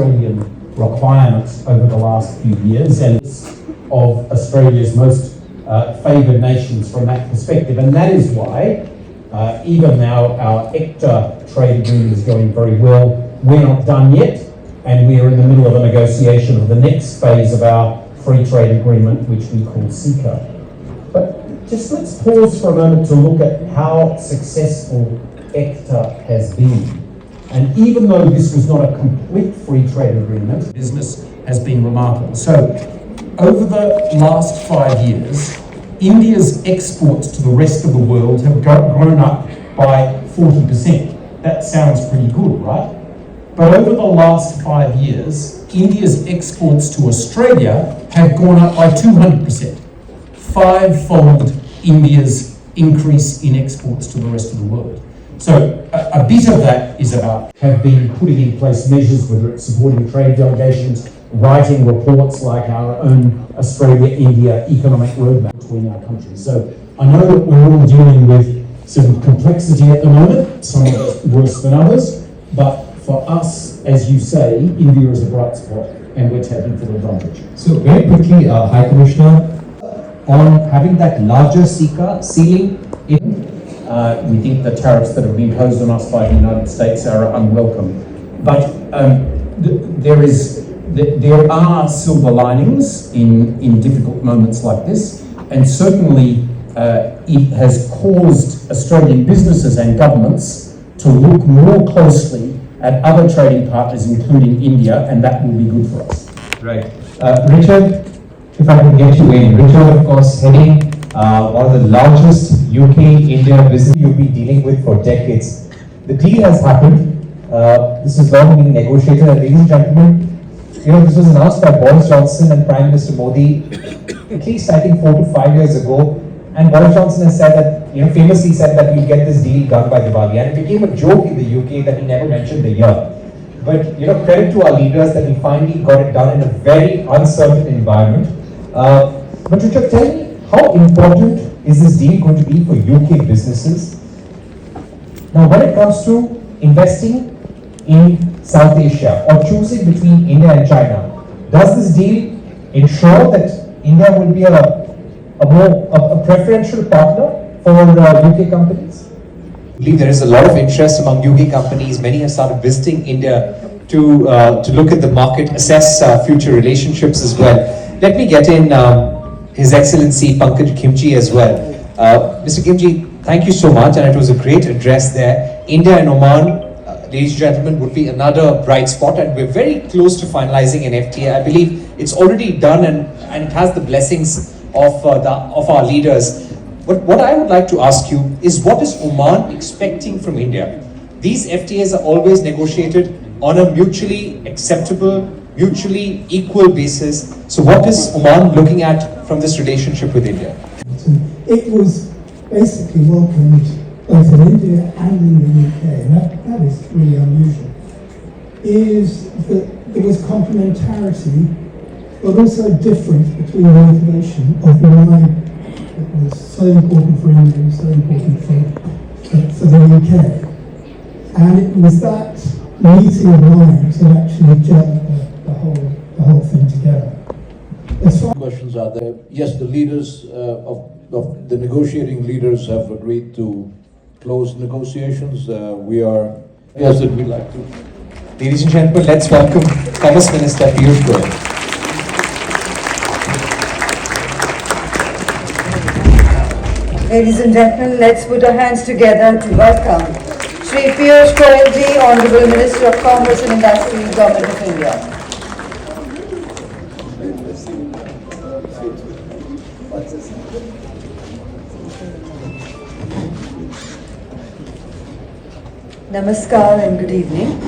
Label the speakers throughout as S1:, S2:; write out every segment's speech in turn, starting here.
S1: Australian requirements over the last few years, and of Australia's most favoured nations from that perspective. And that is why, even now our ECTA trade agreement is going very well, we're not done yet, and we are in the middle of a negotiation of the next phase of our free trade agreement, which we call FICCI. But just let's pause for a moment to look at how successful ECTA has been. And even though this was not a complete free trade agreement, business has been remarkable. So, over the last 5 years, India's exports to the rest of the world have grown up by 40%. That sounds pretty good, right? But over the last 5 years, India's exports to Australia have gone up by 200%. Five-fold India's increase in exports to the rest of the world. So a bit of that is about have been putting in place measures, whether it's supporting trade delegations, writing reports like our own Australia-India economic roadmap between our countries. So I know that we're all dealing with some complexity at the moment, some of it worse than others, but for us, as you say, India is a bright spot and we're taking full advantage.
S2: So very quickly, High Commissioner, on having that larger ceiling in
S1: we think the tariffs that have been imposed on us by the United States are unwelcome. But there are silver linings in difficult moments like this, and certainly it has caused Australian businesses and governments to look more closely at other trading partners, including India, and that will be good for us.
S2: Right. Richard, if I can get you in. Richard, of course, heading one of the largest UK-India business you've been dealing with for decades. The deal has happened. This has long been negotiated. And ladies and gentlemen, this was announced by Boris Johnson and Prime Minister Modi at least, I think, 4 to 5 years ago. And Boris Johnson has said that, famously said that we'll get this deal done by Diwali. And it became a joke in the UK that he never mentioned the year. But, credit to our leaders that we finally got it done in a very uncertain environment. But Richard, tell me, how important is this deal going to be for UK businesses? Now, when it comes to investing in South Asia or choosing between India and China, does this deal ensure that India will be a preferential partner for UK companies?
S3: I believe there is a lot of interest among UK companies. Many have started visiting India to look at the market, assess future relationships as well. Let me get in His Excellency Pankaj Khimji as well. Mr. Khimji, thank you so much, and it was a great address there. India and Oman, ladies and gentlemen, would be another bright spot, and we're very close to finalizing an FTA. I believe it's already done, and it has the blessings of our leaders. But what I would like to ask you is, what is Oman expecting from India? These FTAs are always negotiated on a mutually acceptable, mutually equal basis. So what is Oman looking at from this relationship with India?
S4: It was basically welcomed both in India and in the UK, and that is really unusual, is that there was complementarity, but also difference between the motivation of why it was so important for India and so important for the UK. And it was that meeting of minds that actually gelled the whole thing together.
S5: Questions are there. Yes, the leaders of the negotiating leaders have agreed to close negotiations. We are, yes, that we'd like to.
S3: Ladies and gentlemen, let's welcome Commerce Minister Piyush Goyal.
S6: Ladies and gentlemen, let's put our hands together to welcome Shri Piyush Goyal ji, Honorable Minister of Commerce and Industry, Government of India. Namaskar and good evening.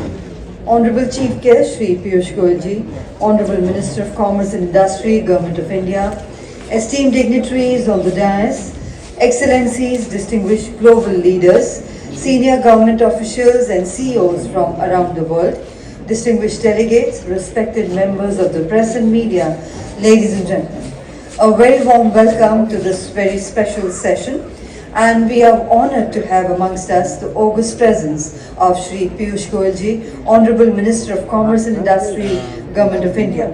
S6: Honorable Chief Guest Shri Piyush Goyal ji, Honorable Minister of Commerce and Industry, Government of India, esteemed dignitaries on the dais, Excellencies, distinguished global leaders, senior government officials and CEOs from around the world, distinguished delegates, respected members of the press and media, ladies and gentlemen, a very warm welcome to this very special session And we are honored to have amongst us the august presence of Shri Piyush Goyal, Honorable Minister of Commerce and Industry, Government of India.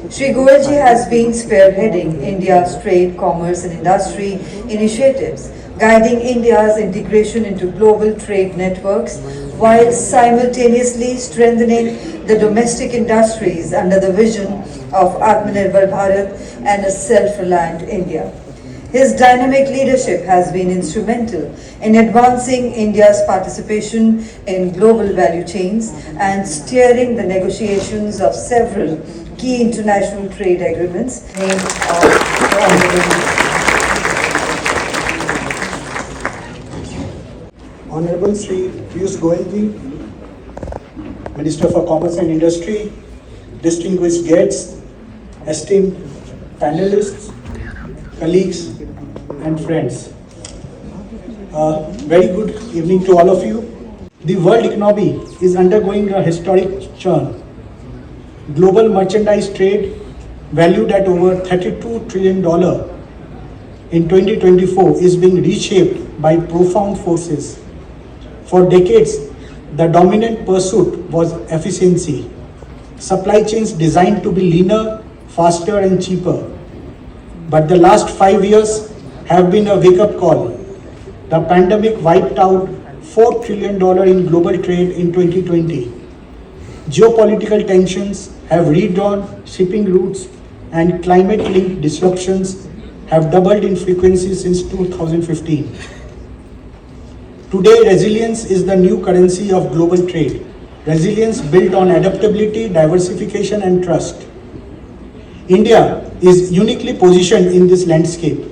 S6: Shri Goyal has been spearheading India's trade, commerce and industry initiatives, guiding India's integration into global trade networks while simultaneously strengthening the domestic industries under the vision of Atmanirbhar Bharat and a self-reliant India. His dynamic leadership has been instrumental in advancing India's participation in global value chains and steering the negotiations of several key international trade agreements.
S7: Honorable Shri Piyush Goyal ji, Minister for Commerce and Industry, distinguished guests, esteemed panelists, colleagues and friends. Very good evening to all of you. The world economy is undergoing a historic churn. Global merchandise trade, valued at over $32 trillion in 2024, is being reshaped by profound forces. For decades, the dominant pursuit was efficiency. Supply chains designed to be leaner, faster and cheaper. But the last 5 years have been a wake-up call. The pandemic wiped out $4 trillion in global trade in 2020. Geopolitical tensions have redrawn shipping routes and climate-linked disruptions have doubled in frequency since 2015. Today, resilience is the new currency of global trade. Resilience built on adaptability, diversification and trust. India is uniquely positioned in this landscape.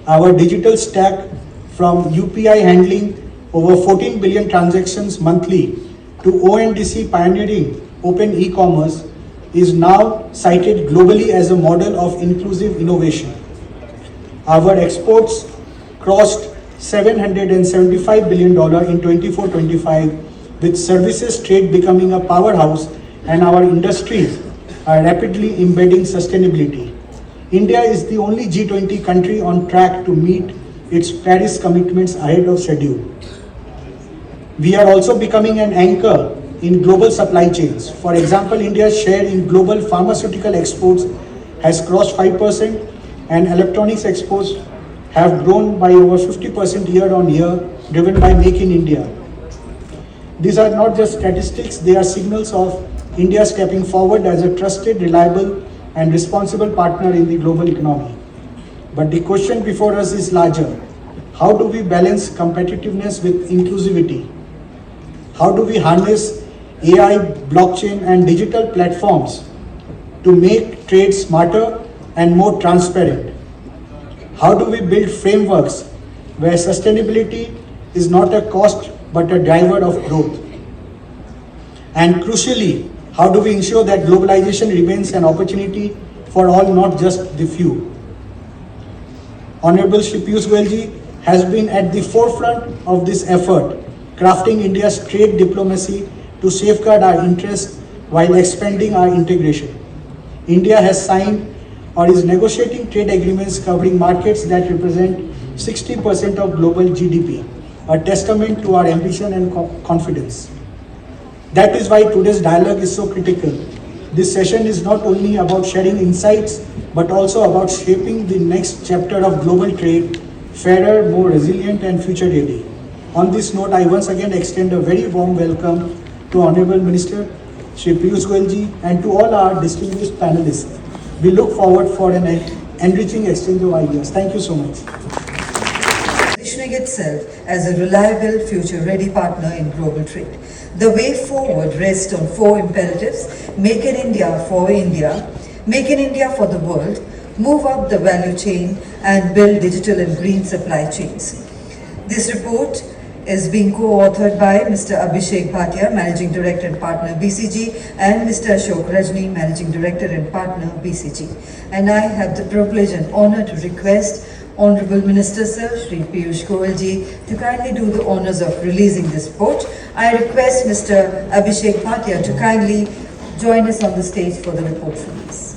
S7: Our digital stack, from UPI handling over 14 billion transactions monthly to ONDC pioneering open e-commerce, is now cited globally as a model of inclusive innovation. Our exports crossed $775 billion in 24-25, with services trade becoming a powerhouse and our industries are rapidly embedding sustainability. India is the only G20 country on track to meet its Paris commitments ahead of schedule. We are also becoming an anchor in global supply chains. For example, India's share in global pharmaceutical exports has crossed 5% and electronics exports have grown by over 50% year on year, driven by Make in India. These are not just statistics, they are signals of India stepping forward as a trusted, reliable and responsible partner in the global economy. But the question before us is larger. How do we balance competitiveness with inclusivity? How do we harness AI, blockchain and digital platforms to make trade smarter and more transparent? How do we build frameworks where sustainability is not a cost but a driver of growth? And crucially, how do we ensure that globalization remains an opportunity for all, not just the few? Honorable Shri Piyush Goyal ji has been at the forefront of this effort, crafting India's trade diplomacy to safeguard our interests while expanding our integration. India has signed or is negotiating trade agreements covering markets that represent 60% of global GDP, a testament to our ambition and confidence. That is why today's dialogue is so critical. This session is not only about sharing insights, but also about shaping the next chapter of global trade, fairer, more resilient and future ready. On this note, I once again extend a very warm welcome to Honorable Minister Shri Piyush Goyal ji and to all our distinguished panelists. We look forward for an enriching exchange of ideas. Thank you so much.
S6: Positioning itself as a reliable, future-ready partner in global trade. The way forward rests on 4 imperatives: make in India for India, make in India for the world, move up the value chain, and build digital and green supply chains. This report is being co-authored by Mr. Abhishek Bhatia, Managing Director and Partner BCG, and Mr. Ashok Rajni, Managing Director and Partner BCG. And I have the privilege and honor to request Honorable Minister Sir Shri Piyush Goyal ji to kindly do the honors of releasing this report. I request Mr. Abhishek Bhatia to kindly join us on the stage for the report release.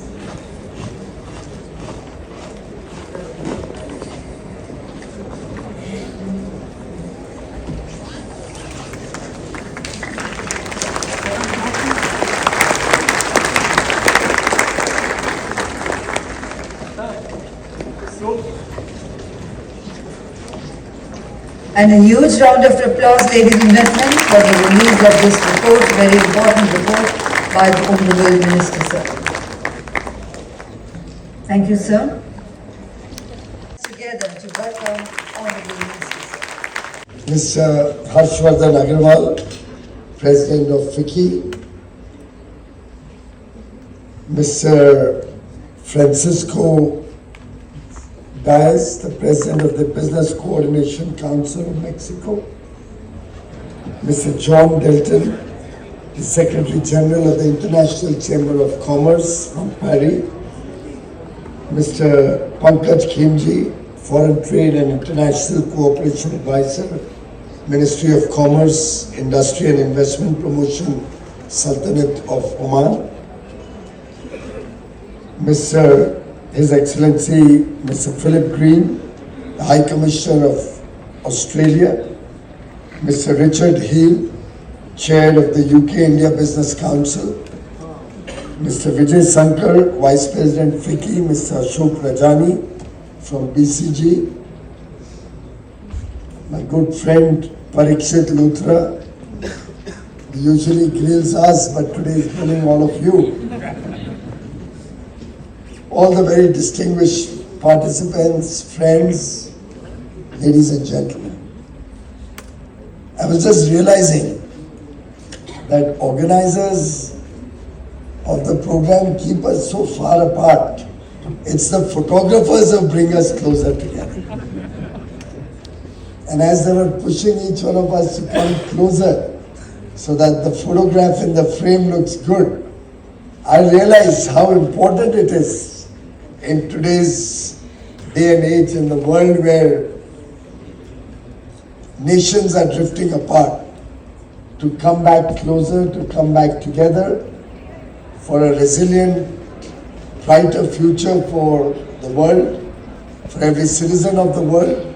S6: And a huge round of applause, ladies and gentlemen, for the release of this report, very important report by the Honorable Minister, sir. Thank you, sir. Together to welcome Honorable Minister, sir.
S8: Mr. Harshvardhan Agrawal, President of FICCI, Mr. Francisco Diaz, the President of the Business Coordination Council of Mexico, Mr. John Delton, the Secretary General of the International Chamber of Commerce from Paris, Mr. Pankaj Khemji, Foreign Trade and International Cooperation Advisor, Ministry of Commerce, Industry and Investment Promotion, Sultanate of Oman, His Excellency Mr. Philip Green, the High Commissioner of Australia, Mr. Richard Hill, Chair of the UK-India Business Council, Mr. Vijay Sankar, Vice President FICCI, Mr. Ashok Rajani from BCG, my good friend Parikshit Luthra, he usually grills us, but today is grilling all of you. All the very distinguished participants, friends, ladies and gentlemen. I was just realizing that organizers of the program keep us so far apart. It's the photographers who bring us closer together. And as they were pushing each one of us to come closer so that the photograph in the frame looks good, I realized how important it is in today's day and age in the world where nations are drifting apart, to come back closer, to come back together for a resilient, brighter future for the world, for every citizen of the world.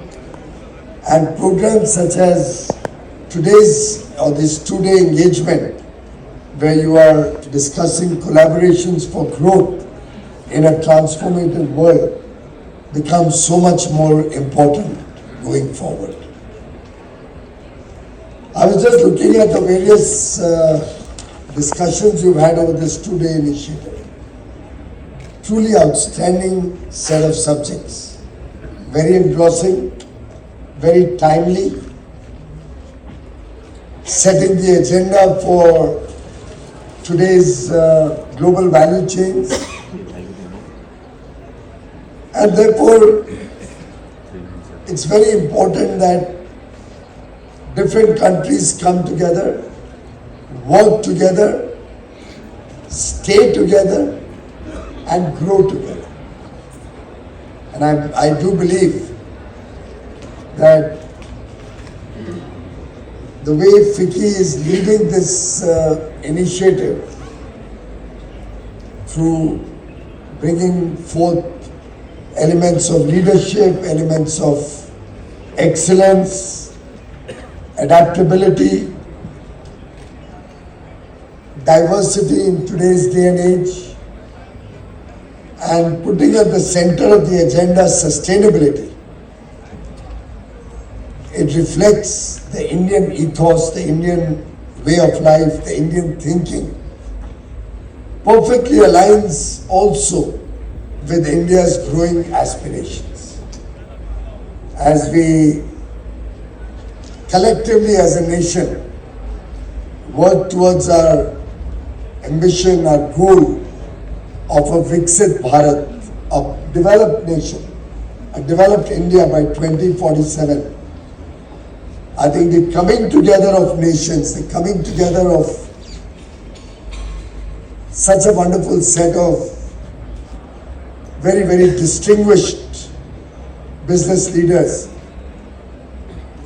S8: And programs such as this two-day engagement, where you are discussing collaborations for growth in a transformative world, becomes so much more important going forward. I was just looking at the various discussions you've had over this two-day initiative. Truly outstanding set of subjects. Very engrossing, very timely, setting the agenda for today's global value chains. And therefore, it's very important that different countries come together, work together, stay together, and grow together. And I do believe that the way FICCI is leading this initiative through bringing forth elements of leadership, elements of excellence, adaptability, diversity in today's day and age, and putting at the center of the agenda sustainability. It reflects the Indian ethos, the Indian way of life, the Indian thinking. Perfectly aligns also with India's growing aspirations. As we collectively as a nation work towards our ambition, our goal of a Viksit Bharat, a developed nation, a developed India by 2047, I think the coming together of nations, the coming together of such a wonderful set of very, very distinguished business leaders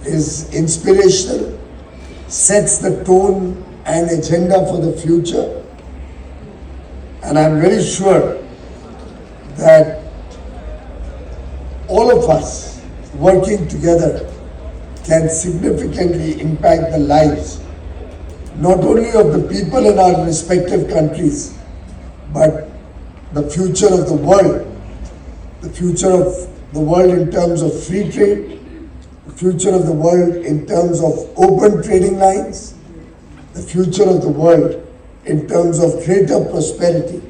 S8: is inspirational, sets the tone and agenda for the future. And I'm very sure that all of us working together can significantly impact the lives not only of the people in our respective countries, but the future of the world in terms of free trade, the future of the world in terms of open trading lines, the future of the world in terms of greater prosperity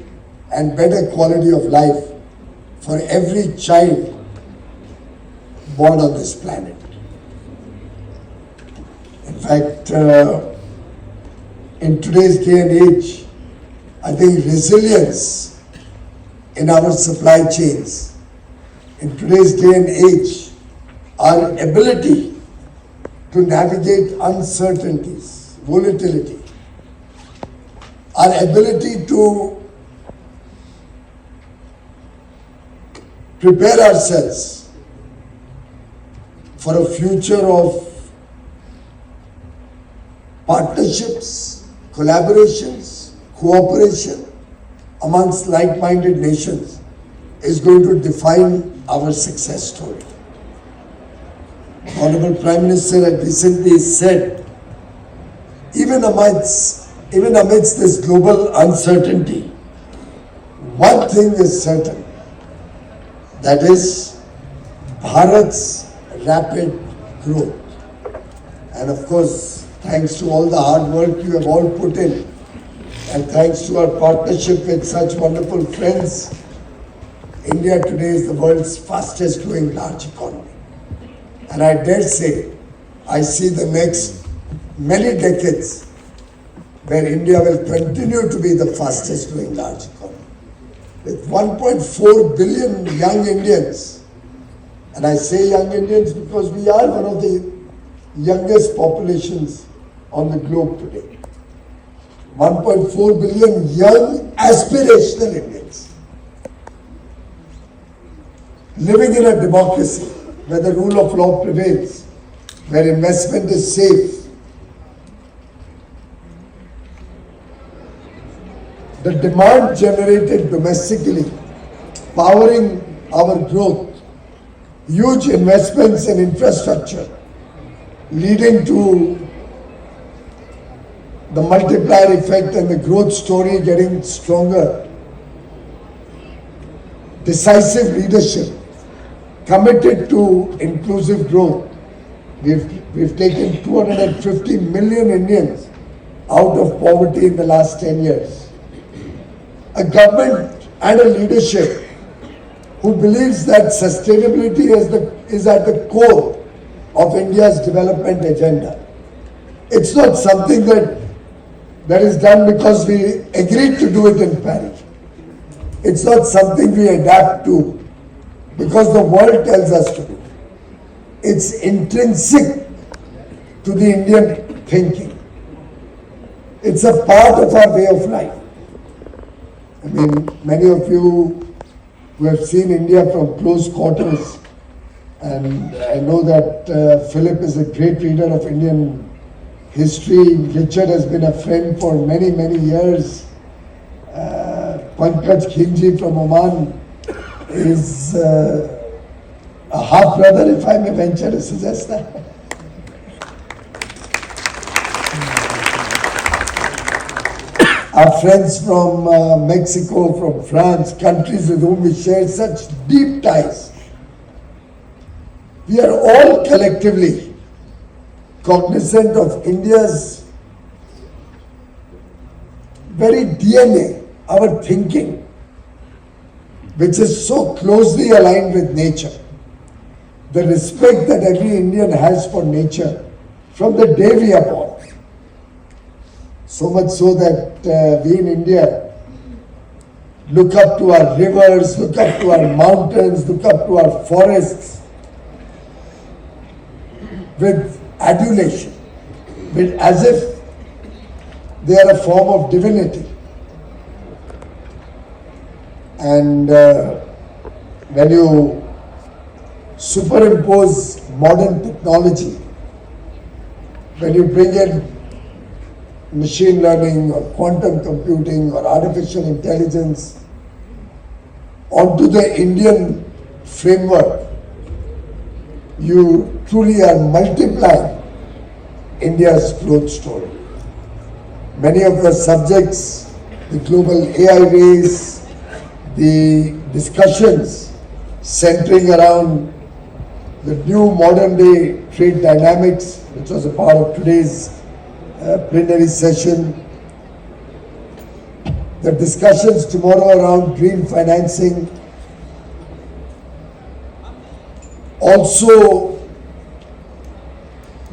S8: and better quality of life for every child born on this planet. In fact, in today's day and age, I think resilience in our supply chains, in today's day and age, our ability to navigate uncertainties, volatility, our ability to prepare ourselves for a future of partnerships, collaborations, cooperation amongst like-minded nations is going to define our success story. Honorable Prime Minister had recently said, even amidst this global uncertainty, one thing is certain, that is Bharat's rapid growth. And of course, thanks to all the hard work you have all put in, and thanks to our partnership with such wonderful friends, India today is the world's fastest growing large economy. And I dare say, I see the next many decades where India will continue to be the fastest growing large economy. With 1.4 billion young Indians, and I say young Indians because we are one of the youngest populations on the globe today. 1.4 billion young aspirational Indians living in a democracy where the rule of law prevails, where investment is safe. The demand generated domestically, powering our growth, huge investments in infrastructure, leading to the multiplier effect and the growth story getting stronger. Decisive leadership, committed to inclusive growth. We've taken 250 million Indians out of poverty in the last 10 years. A government and a leadership who believes that sustainability is at the core of India's development agenda. It's not something that is done because we agreed to do it in Paris. It's not something we adapt to because the world tells us to do. It's intrinsic to the Indian thinking. It's a part of our way of life. I mean, many of you who have seen India from close quarters, and I know that Philip is a great reader of Indian history. Richard has been a friend for many, many years. Pankaj Khimji from Oman is a half brother, if I may venture to suggest that. Our friends from Mexico, from France, countries with whom we share such deep ties. We are all collectively cognizant of India's very DNA, our thinking, which is so closely aligned with nature. The respect that every Indian has for nature from the day we are born. So much so that we in India look up to our rivers, look up to our mountains, look up to our forests with adulation, as if they are a form of divinity. And when you superimpose modern technology, when you bring in machine learning or quantum computing or artificial intelligence onto the Indian framework, you truly are multiplying India's growth story. Many of the subjects, the global AI race, the discussions centering around the new modern day trade dynamics, which was a part of today's plenary session. The discussions tomorrow around green financing. Also,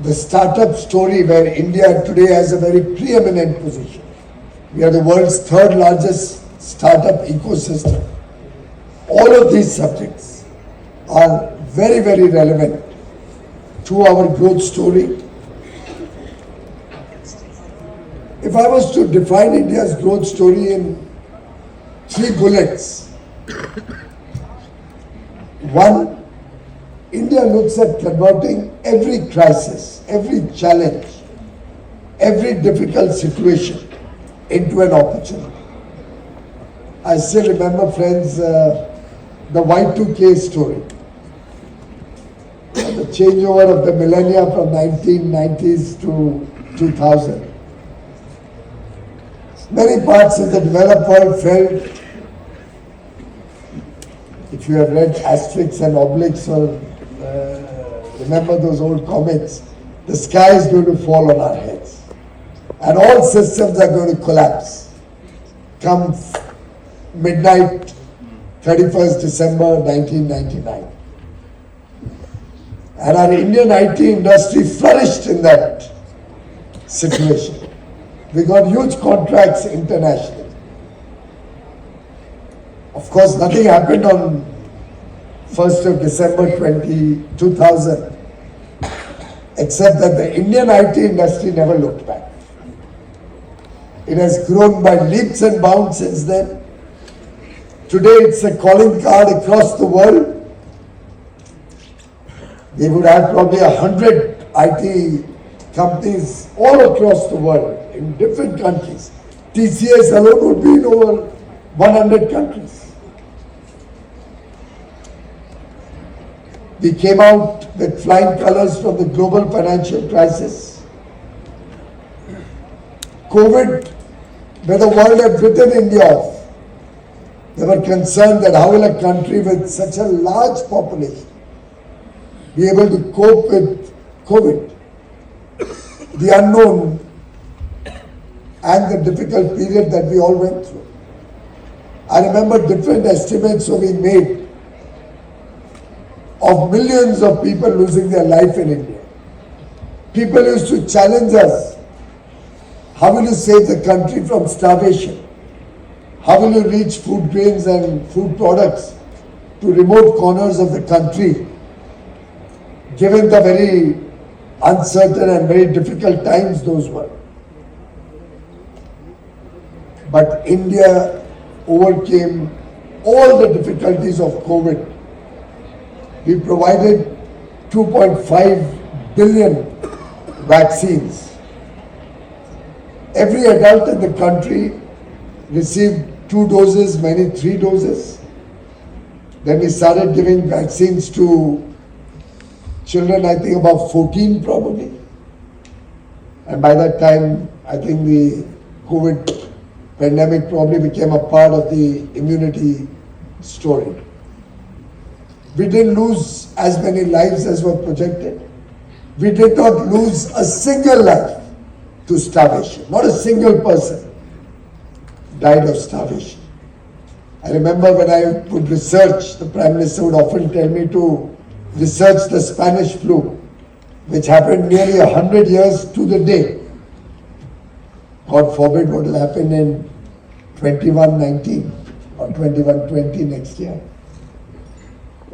S8: the startup story where India today has a very preeminent position. We are the world's third largest startup ecosystem. All of these subjects are very, very relevant to our growth story. If I was to define India's growth story in 3 bullets, one, India looks at converting every crisis, every challenge, every difficult situation into an opportunity. I still remember, friends, the Y2K story. The changeover of the millennia from 1990s to 2000. Many parts of the developed world felt, if you have read asterisks and obliques or remember those old comics, the sky is going to fall on our heads. And all systems are going to collapse. Come midnight, 31st December 1999. And our Indian IT industry flourished in that situation. We got huge contracts internationally. Of course, nothing happened on 1st of December 2000, except that the Indian IT industry never looked back. It has grown by leaps and bounds since then. Today it's a calling card across the world. They would have probably 100 IT companies all across the world in different countries. TCS alone would be in over 100 countries. We came out with flying colors from the global financial crisis. COVID, where the world had written India off. They were concerned that how will a country with such a large population be able to cope with COVID, the unknown and the difficult period that we all went through. I remember different estimates were being made of millions of people losing their life in India. People used to challenge us. How will you save the country from starvation? How will you reach food grains and food products to remote corners of the country, given the very uncertain and very difficult times those were? But India overcame all the difficulties of COVID. We provided 2.5 billion vaccines. Every adult in the country received 2 doses, many 3 doses. Then we started giving vaccines to children, I think about 14 probably. And by that time, I think the COVID pandemic probably became a part of the immunity story. We didn't lose as many lives as were projected. We did not lose a single life to starvation. Not a single person died of starvation. I remember when I would research, the Prime Minister would often tell me to research the Spanish flu, which happened nearly 100 years to the day. God forbid what will happen in 2119 or 2120 next year.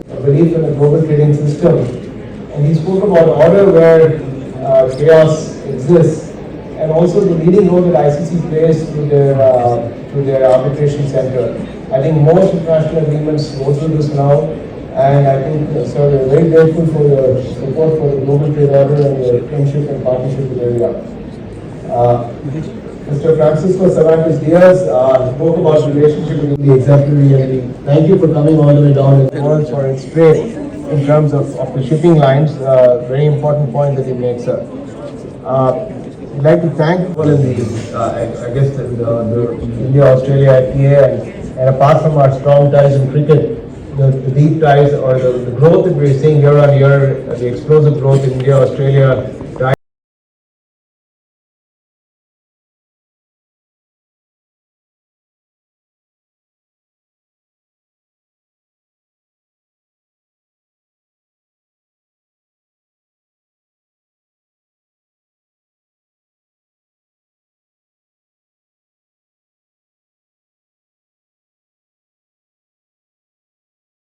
S2: Belief in the global trading system, and he spoke about order where chaos exists, and also the leading role that ICC plays through their arbitration center. I think most international agreements go through this now, and I think, sir, we're very grateful for your support for the global trade order and your friendship and partnership with India. Mr. Francisco Cervantes Diaz spoke about the relationship with the exemplary, and thank you for coming all the way down and for its trade in terms of the shipping lines. Very important point that you made, sir. I'd like to thank all in the, I guess, the India-Australia FTA, and apart from our strong ties in cricket,
S9: the deep dives or the growth that we're seeing year on year, the explosive growth in India, Australia,